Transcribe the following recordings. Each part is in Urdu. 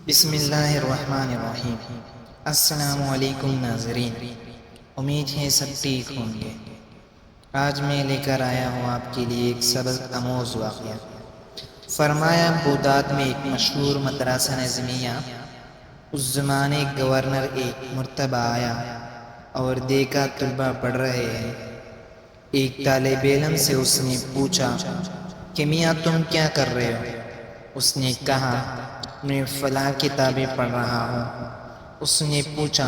بسم اللہ الرحمن الرحیم۔ السلام علیکم ناظرین، امید ہے سب ٹھیک ہوں گے۔ آج میں لے کر آیا ہوں آپ کے لیے ایک سبق آموز واقعہ۔ فرمایا بغداد میں ایک مشہور مدرسہ نظمیہ، اس زمانے گورنر ایک مرتبہ آیا اور دیکھا طلبہ پڑھ رہے ہیں۔ ایک طالب علم سے اس نے پوچھا کہ میاں تم کیا کر رہے ہو؟ اس نے کہا میں فلاں کتابیں پڑھ رہا ہوں۔ اس نے پوچھا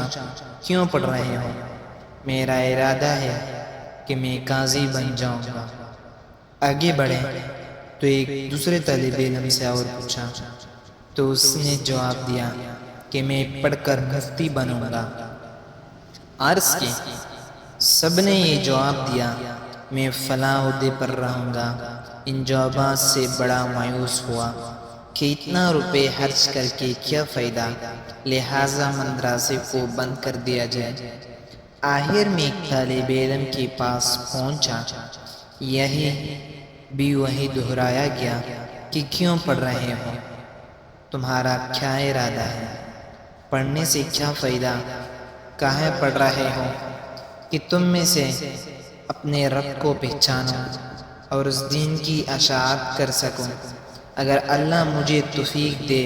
کیوں پڑھ رہے ہو؟ میرا ارادہ ہے کہ میں قاضی بن جاؤں گا۔ آگے بڑھے تو ایک دوسرے طالب علم سے اور پوچھا تو اس نے جواب دیا کہ میں پڑھ کر مفتی بنوں گا۔ عرض کی سب نے یہ جواب دیا میں فلاں عہدے پر رہوں گا۔ ان جوابات سے بڑا مایوس ہوا کہ اتنا روپے خرچ کر کے کیا فائدہ، لہٰذا مدرسے کو بند کر دیا جائے۔ آخر میں ایک طالب علم کے پاس پہنچا، یہی بھی وہی دہرایا گیا کہ کیوں پڑھ رہے ہو، تمہارا کیا ارادہ ہے، پڑھنے سے کیا فائدہ، کہاں پڑھ رہے ہو کہ تم میں سے اپنے رب کو پہچانو اور اس دین کی اشاعت کر سکوں۔ اگر اللہ مجھے توفیق دے،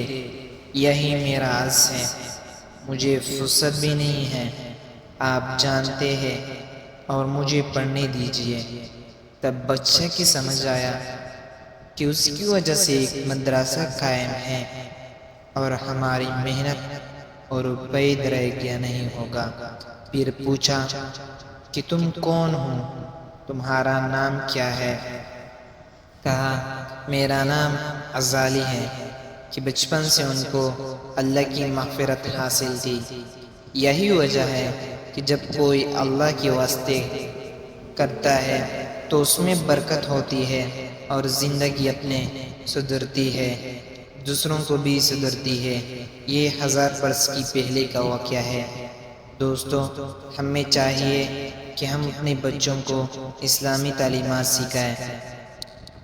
یہی میرا عرض ہے، مجھے فرصت بھی نہیں ہے، آپ جانتے ہیں، اور مجھے پڑھنے دیجئے۔ تب بچہ کی سمجھ آیا کہ اس کی وجہ سے ایک مدرسہ قائم ہے اور ہماری محنت اور روپے ضائع کیا نہیں ہوگا۔ پھر پوچھا کہ تم کون ہو، تمہارا نام کیا ہے؟ کہا میرا نام غزالی ہے کہ بچپن سے ان کو اللہ کی مغفرت حاصل تھی۔ یہی وجہ ہے کہ جب کوئی اللہ کے واسطے کرتا ہے تو اس میں برکت ہوتی ہے اور زندگی اپنے سدھرتی ہے، دوسروں کو بھی سدھرتی ہے۔ یہ 1000 برس کی پہلے کا واقعہ ہے۔ دوستو، ہمیں چاہیے کہ ہم اپنے بچوں کو اسلامی تعلیمات سکھائیں۔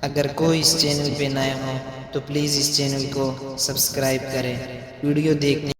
اگر کوئی اس چینل پہ نئے ہو تو پلیز اس چینل کو سبسکرائب کریں۔ ویڈیو دیکھنے